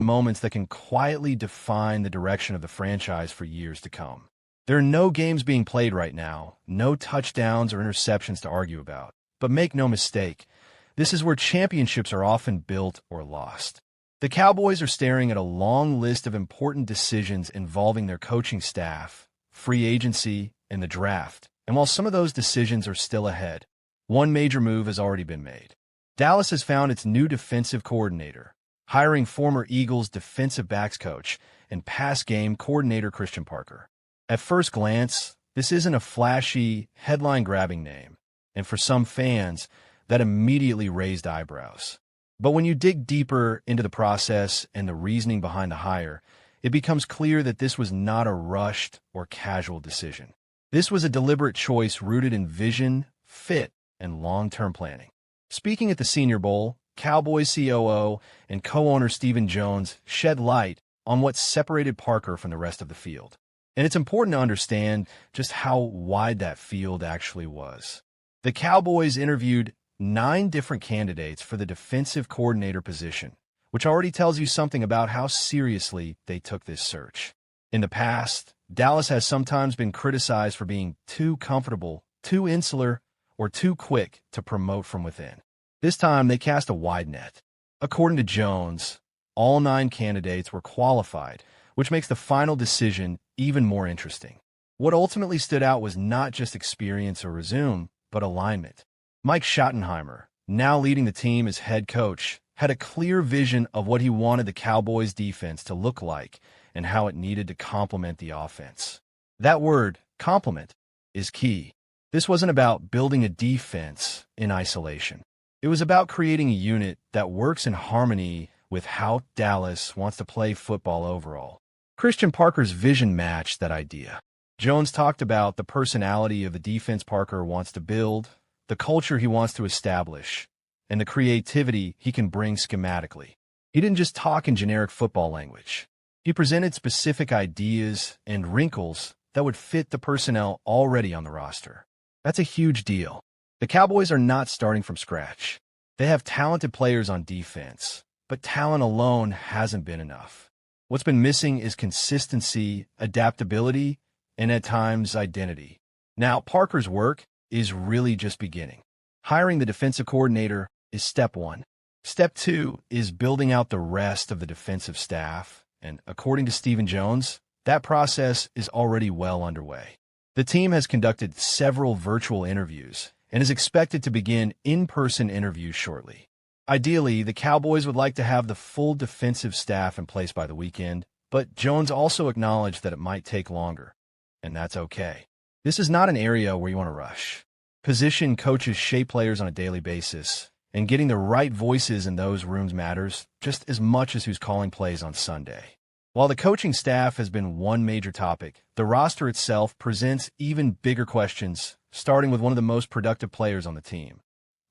moments that can quietly define the direction of the franchise for years to come. There are no games being played right now, no touchdowns or interceptions to argue about. But make no mistake, this is where championships are often built or lost. The Cowboys are staring at a long list of important decisions involving their coaching staff, free agency, and the draft. And while some of those decisions are still ahead, one major move has already been made. Dallas has found its new defensive coordinator, hiring former Eagles defensive backs coach and pass game coordinator Christian Parker. At first glance, this isn't a flashy, headline-grabbing name, and for some fans, that immediately raised eyebrows. But when you dig deeper into the process and the reasoning behind the hire, it becomes clear that this was not a rushed or casual decision. This was a deliberate choice rooted in vision, fit, and long-term planning. Speaking at the Senior Bowl, Cowboys COO and co-owner Stephen Jones shed light on what separated Parker from the rest of the field. And it's important to understand just how wide that field actually was. The Cowboys interviewed 9 different candidates for the defensive coordinator position, which already tells you something about how seriously they took this search. In the past, Dallas has sometimes been criticized for being too comfortable, too insular, or too quick to promote from within. This time, they cast a wide net. According to Jones, all 9 candidates were qualified, which makes the final decision even more interesting. What ultimately stood out was not just experience or resume, but alignment. Mike Schottenheimer, now leading the team as head coach, had a clear vision of what he wanted the Cowboys' defense to look like and how it needed to complement the offense. That word, complement, is key. This wasn't about building a defense in isolation. It was about creating a unit that works in harmony with how Dallas wants to play football overall. Christian Parker's vision matched that idea. Jones talked about the personality of the defense Parker wants to build, the culture he wants to establish, and the creativity he can bring schematically. He didn't just talk in generic football language. He presented specific ideas and wrinkles that would fit the personnel already on the roster. That's a huge deal. The Cowboys are not starting from scratch. They have talented players on defense, but talent alone hasn't been enough. What's been missing is consistency, adaptability, and at times identity. Now, Parker's work is really just beginning. Hiring the defensive coordinator is step 1. Step 2 is building out the rest of the defensive staff, and according to Stephen Jones, that process is already well underway. The team has conducted several virtual interviews and is expected to begin in-person interviews shortly. Ideally, the Cowboys would like to have the full defensive staff in place by the weekend, but Jones also acknowledged that it might take longer, and that's okay. This is not an area where you want to rush. Position coaches shape players on a daily basis, and getting the right voices in those rooms matters just as much as who's calling plays on Sunday. While the coaching staff has been one major topic, the roster itself presents even bigger questions, starting with one of the most productive players on the team,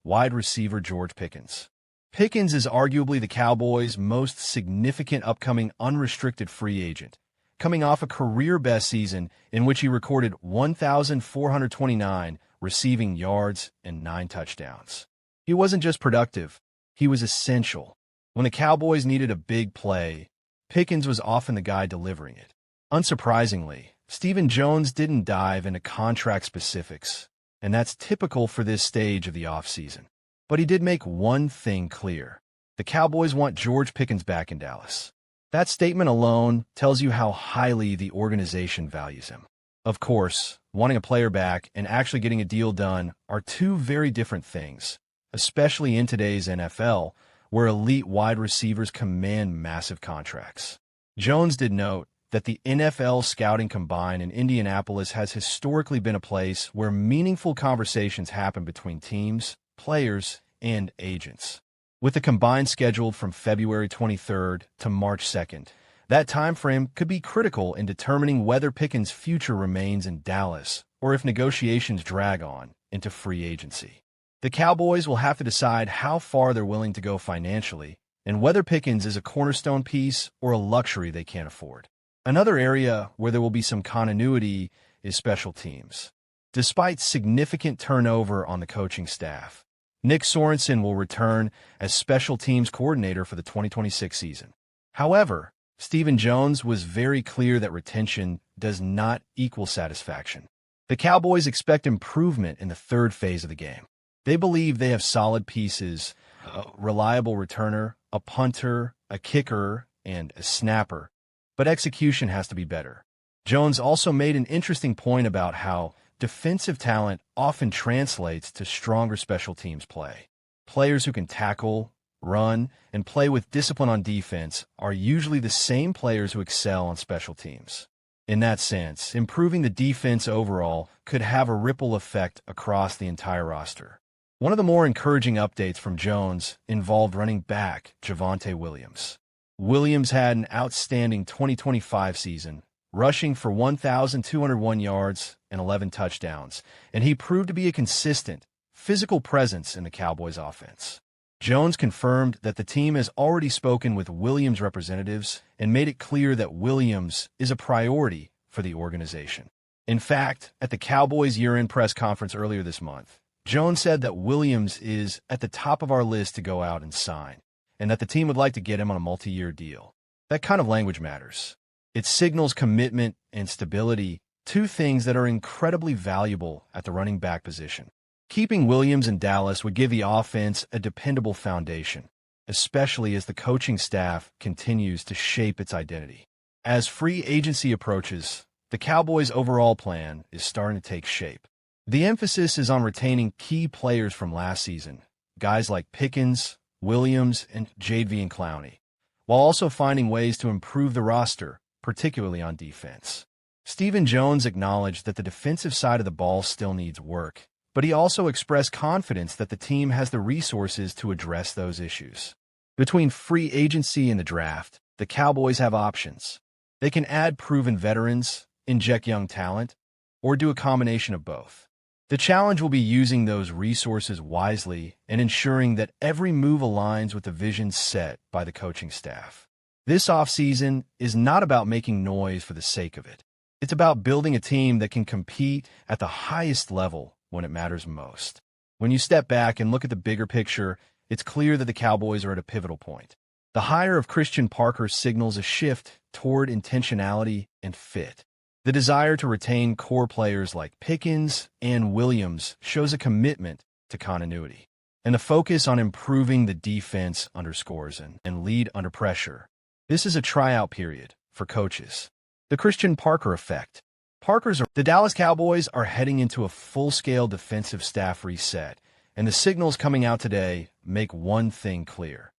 wide receiver George Pickens. Pickens is arguably the Cowboys' most significant upcoming unrestricted free agent, coming off a career-best season in which he recorded 1,429 receiving yards and 9 touchdowns. He wasn't just productive, he was essential. When the Cowboys needed a big play, Pickens was often the guy delivering it. Unsurprisingly, Stephen Jones didn't dive into contract specifics, and that's typical for this stage of the offseason. But he did make one thing clear. The Cowboys want George Pickens back in Dallas. That statement alone tells you how highly the organization values him. Of course, wanting a player back and actually getting a deal done are two very different things, especially in today's NFL, where elite wide receivers command massive contracts. Jones did note that the NFL scouting combine in Indianapolis has historically been a place where meaningful conversations happen between teams, players, and agents. With the combine scheduled from February 23rd to March 2nd, that time frame could be critical in determining whether Pickens' future remains in Dallas or if negotiations drag on into free agency. The Cowboys will have to decide how far they're willing to go financially and whether Pickens is a cornerstone piece or a luxury they can't afford. Another area where there will be some continuity is special teams. Despite significant turnover on the coaching staff, Nick Sorensen will return as special teams coordinator for the 2026 season. However, Stephen Jones was very clear that retention does not equal satisfaction. The Cowboys expect improvement in the third phase of the game. They believe they have solid pieces, a reliable returner, a punter, a kicker, and a snapper, but execution has to be better. Jones also made an interesting point about how defensive talent often translates to stronger special teams play. Players who can tackle, run, and play with discipline on defense are usually the same players who excel on special teams. In that sense, improving the defense overall could have a ripple effect across the entire roster. One of the more encouraging updates from Jones involved running back Javonte Williams. Williams had an outstanding 2025 season, rushing for 1,201 yards and 11 touchdowns, and he proved to be a consistent, physical presence in the Cowboys' offense. Jones confirmed that the team has already spoken with Williams' representatives and made it clear that Williams is a priority for the organization. In fact, at the Cowboys' year-end press conference earlier this month, Jones said that Williams is at the top of our list to go out and sign, and that the team would like to get him on a multi-year deal. That kind of language matters. It signals commitment and stability, two things that are incredibly valuable at the running back position. Keeping Williams in Dallas would give the offense a dependable foundation, especially as the coaching staff continues to shape its identity. As free agency approaches, the Cowboys' overall plan is starting to take shape. The emphasis is on retaining key players from last season, guys like Pickens, Williams, and Jadeveon Clowney, while also finding ways to improve the roster, particularly on defense. Stephen Jones acknowledged that the defensive side of the ball still needs work, but he also expressed confidence that the team has the resources to address those issues. Between free agency and the draft, the Cowboys have options. They can add proven veterans, inject young talent, or do a combination of both. The challenge will be using those resources wisely and ensuring that every move aligns with the vision set by the coaching staff. This offseason is not about making noise for the sake of it. It's about building a team that can compete at the highest level when it matters most. When you step back and look at the bigger picture, it's clear that the Cowboys are at a pivotal point. The hire of Christian Parker signals a shift toward intentionality and fit. The desire to retain core players like Pickens and Williams shows a commitment to continuity. And the focus on improving the defense underscores and lead under pressure. This is a tryout period for coaches. The Christian Parker effect. The Dallas Cowboys are heading into a full-scale defensive staff reset, and the signals coming out today make one thing clear.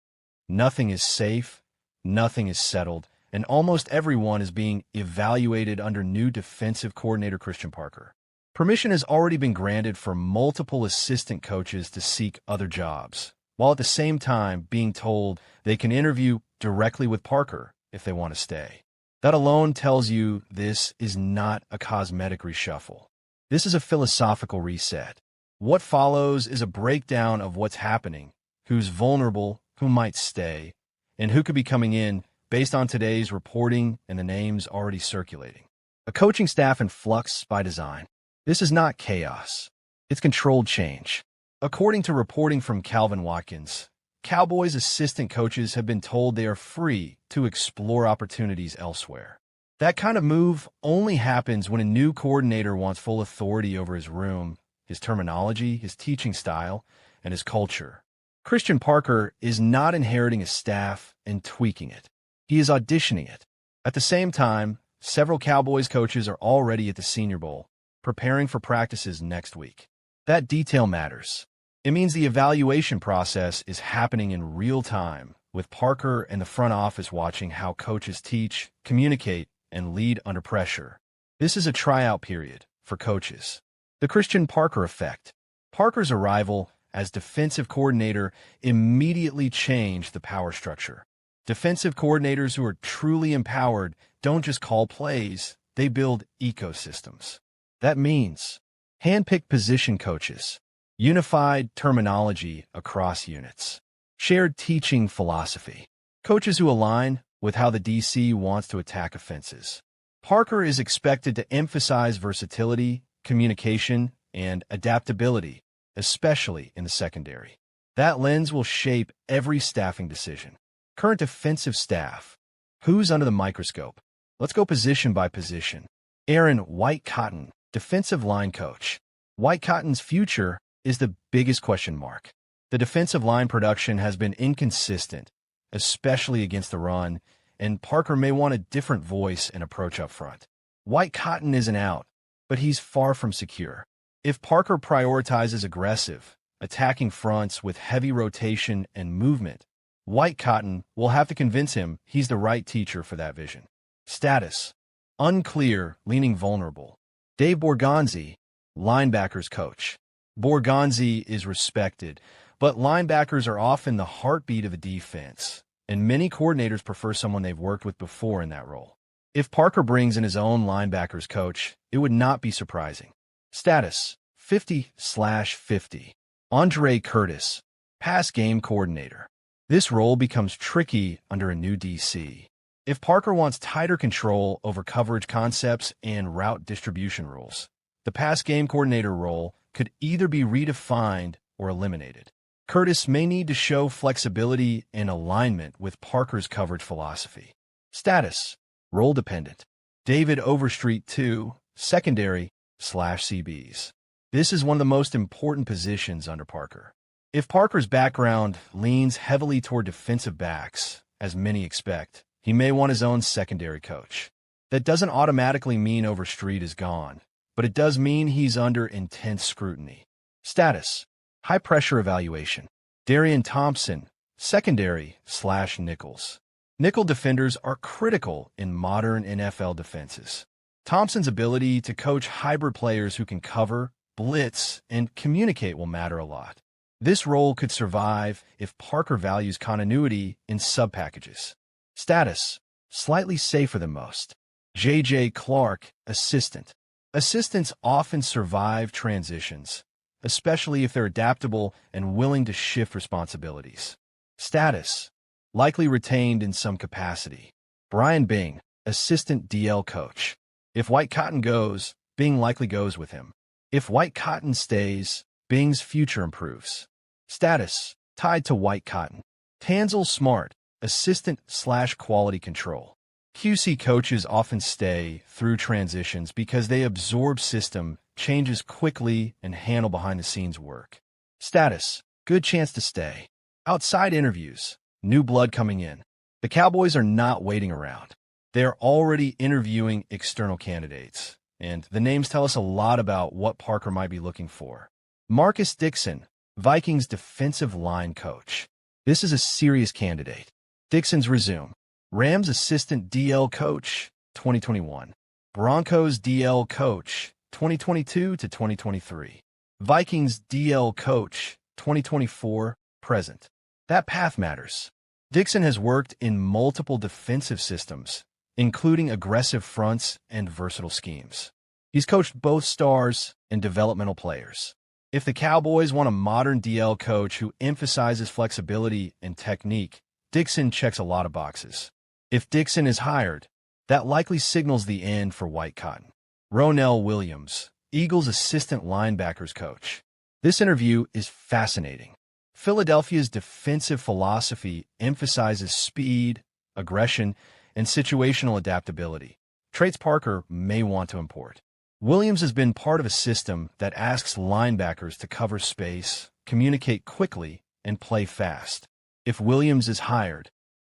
Nothing is safe, nothing is settled, and almost everyone is being evaluated under new defensive coordinator Christian Parker. Permission has already been granted for multiple assistant coaches to seek other jobs, while at the same time being told they can interview directly with Parker if they want to stay. That alone tells you this is not a cosmetic reshuffle. This is a philosophical reset. What follows is a breakdown of what's happening, who's vulnerable, who might stay, and who could be coming in based on today's reporting and the names already circulating. A coaching staff in flux by design. This is not chaos. It's controlled change. According to reporting from Calvin Watkins, Cowboys assistant coaches have been told they are free to explore opportunities elsewhere. That kind of move only happens when a new coordinator wants full authority over his room, his terminology, his teaching style, and his culture. Christian Parker is not inheriting a staff and tweaking it. He is auditioning it. At the same time, several Cowboys coaches are already at the Senior Bowl, preparing for practices next week. That detail matters. It means the evaluation process is happening in real time, with Parker and the front office watching how coaches teach, communicate, and lead under pressure. This is a tryout period for coaches. The Christian Parker effect. Parker's arrival as defensive coordinator immediately changed the power structure. Defensive coordinators who are truly empowered don't just call plays, they build ecosystems. That means handpicked position coaches, unified terminology across units, shared teaching philosophy, coaches who align with how the DC wants to attack offenses. Parker is expected to emphasize versatility, communication, and adaptability, especially in the secondary. That lens will shape every staffing decision. Current defensive staff. Who's under the microscope? Let's go position by position. Aaron White Cotton, defensive line coach. White Cotton's future is the biggest question mark. The defensive line production has been inconsistent, especially against the run, and Parker may want a different voice and approach up front. White Cotton isn't out, but he's far from secure. If Parker prioritizes aggressive, attacking fronts with heavy rotation and movement, White Cotton will have to convince him he's the right teacher for that vision. Status: unclear, leaning vulnerable. Dave Borgonzi, linebackers coach. Borgonzi is respected, but linebackers are often the heartbeat of a defense, and many coordinators prefer someone they've worked with before in that role. If Parker brings in his own linebackers coach, it would not be surprising. Status: 50/50. Andre Curtis, pass game coordinator. This role becomes tricky under a new DC. If Parker wants tighter control over coverage concepts and route distribution rules, the pass game coordinator role could either be redefined or eliminated. Curtis may need to show flexibility and alignment with Parker's coverage philosophy. Status: role dependent. David Overstreet, 2, secondary/CBs. This is one of the most important positions under Parker. If Parker's background leans heavily toward defensive backs, as many expect, he may want his own secondary coach. That doesn't automatically mean Overstreet is gone, but it does mean he's under intense scrutiny. Status: high-pressure evaluation. Darian Thompson, secondary/nickels. Nickel defenders are critical in modern NFL defenses. Thompson's ability to coach hybrid players who can cover, blitz, and communicate will matter a lot. This role could survive if Parker values continuity in sub-packages. Status: slightly safer than most. J.J. Clark, assistant. Assistants often survive transitions, especially if they're adaptable and willing to shift responsibilities. Status: likely retained in some capacity. Brian Bing, assistant DL coach. If White Cotton goes, Bing likely goes with him. If White Cotton stays, Bing's future improves. Status: tied to White Cotton. Tanzel Smart, assistant/quality control. QC coaches often stay through transitions because they absorb system changes quickly and handle behind-the-scenes work. Status: good chance to stay. Outside interviews, new blood coming in. The Cowboys are not waiting around. They're already interviewing external candidates, and the names tell us a lot about what Parker might be looking for. Marcus Dixon, Vikings defensive line coach. This is a serious candidate. Dixon's resume. Rams assistant DL coach, 2021. Broncos DL coach, 2022 to 2023. Vikings DL coach, 2024, present. That path matters. Dixon has worked in multiple defensive systems, including aggressive fronts and versatile schemes. He's coached both stars and developmental players. If the Cowboys want a modern DL coach who emphasizes flexibility and technique, Dixon checks a lot of boxes. If Dixon is hired, that likely signals the end for White Cotton. Ronell Williams, Eagles assistant linebackers coach. This interview is fascinating. Philadelphia's defensive philosophy emphasizes speed, aggression, and situational adaptability, traits Parker may want to import. Williams has been part of a system that asks linebackers to cover space, communicate quickly, and play fast. If Williams is hired,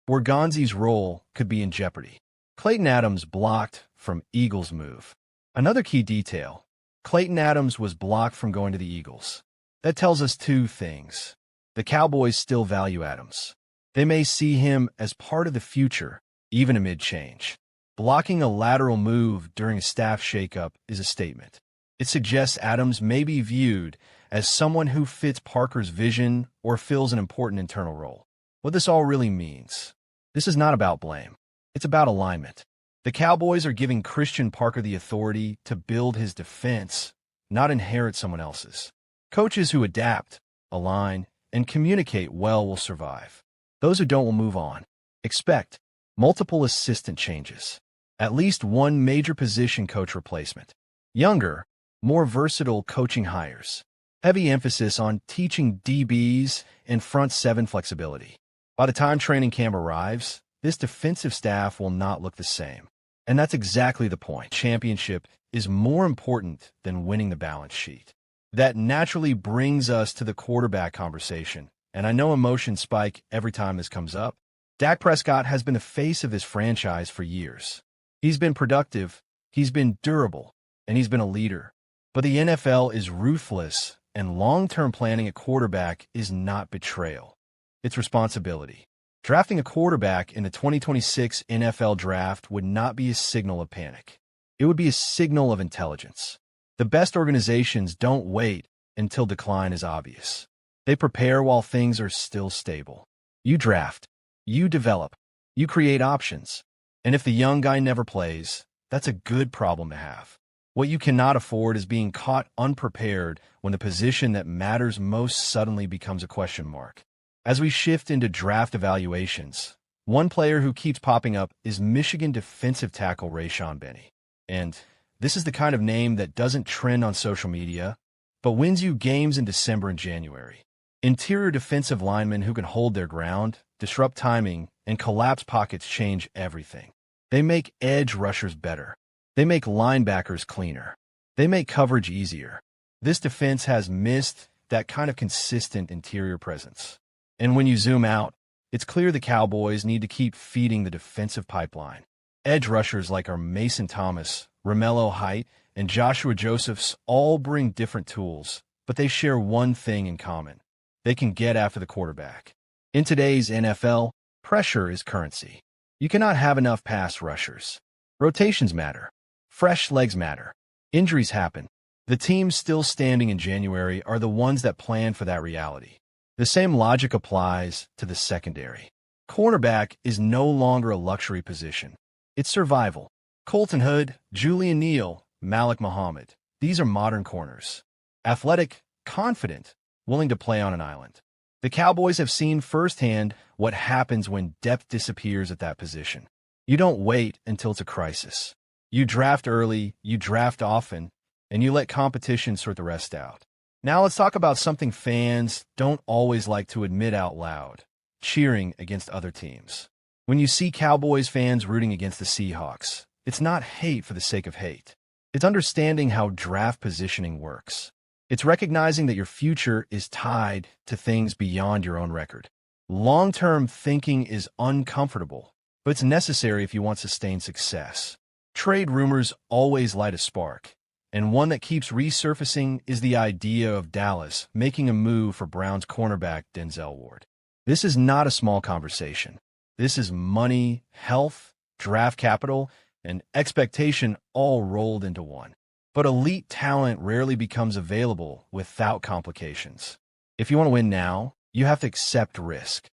Borgonzi's role could be in jeopardy. Clayton Adams blocked from Eagles move. Another key detail: Clayton Adams was blocked from going to the Eagles. That tells us two things. The Cowboys still value Adams. They may see him as part of the future, even amid change. Blocking a lateral move during a staff shakeup is a statement. It suggests Adams may be viewed as someone who fits Parker's vision or fills an important internal role. What this all really means: this is not about blame. It's about alignment. The Cowboys are giving Christian Parker the authority to build his defense, not inherit someone else's. Coaches who adapt, align, and communicate well will survive. Those who don't will move on. Expect multiple assistant changes. At least one major position coach replacement. Younger, more versatile coaching hires. Heavy emphasis on teaching DBs and front seven flexibility. By the time training camp arrives, this defensive staff will not look the same. And that's exactly the point. Championship is more important than winning the balance sheet. That naturally brings us to the quarterback conversation. And I know emotions spike every time this comes up. Dak Prescott has been the face of this franchise for years. He's been productive, he's been durable, and he's been a leader. But the NFL is ruthless, and long-term planning at quarterback is not betrayal. It's responsibility. Drafting a quarterback in the 2026 NFL Draft would not be a signal of panic. It would be a signal of intelligence. The best organizations don't wait until decline is obvious. They prepare while things are still stable. You draft, you develop, you create options. And if the young guy never plays, that's a good problem to have. What you cannot afford is being caught unprepared when the position that matters most suddenly becomes a question mark. As we shift into draft evaluations, one player who keeps popping up is Michigan defensive tackle Rayshon Benny. And this is the kind of name that doesn't trend on social media, but wins you games in December and January. Interior defensive linemen who can hold their ground, disrupt timing, and collapse pockets change everything. They make edge rushers better. They make linebackers cleaner. They make coverage easier. This defense has missed that kind of consistent interior presence. And when you zoom out, it's clear the Cowboys need to keep feeding the defensive pipeline. Edge rushers like our Mason Thomas, Romello Height, and Joshua Josephs all bring different tools, but they share one thing in common. They can get after the quarterback. In today's NFL, pressure is currency. You cannot have enough pass rushers. Rotations matter. Fresh legs matter. Injuries happen. The teams still standing in January are the ones that plan for that reality. The same logic applies to the secondary. Cornerback is no longer a luxury position. It's survival. Colton Hood, Julian Neal, Malik Muhammad. These are modern corners. Athletic, confident, willing to play on an island. The Cowboys have seen firsthand what happens when depth disappears at that position. You don't wait until it's a crisis. You draft early, you draft often, and you let competition sort the rest out. Now let's talk about something fans don't always like to admit out loud: cheering against other teams. When you see Cowboys fans rooting against the Seahawks, it's not hate for the sake of hate. It's understanding how draft positioning works. It's recognizing that your future is tied to things beyond your own record. Long-term thinking is uncomfortable, but it's necessary if you want sustained success. Trade rumors always light a spark, and one that keeps resurfacing is the idea of Dallas making a move for Browns cornerback Denzel Ward. This is not a small conversation. This is money, health, draft capital, and expectation all rolled into one. But elite talent rarely becomes available without complications. If you want to win now, you have to accept risk.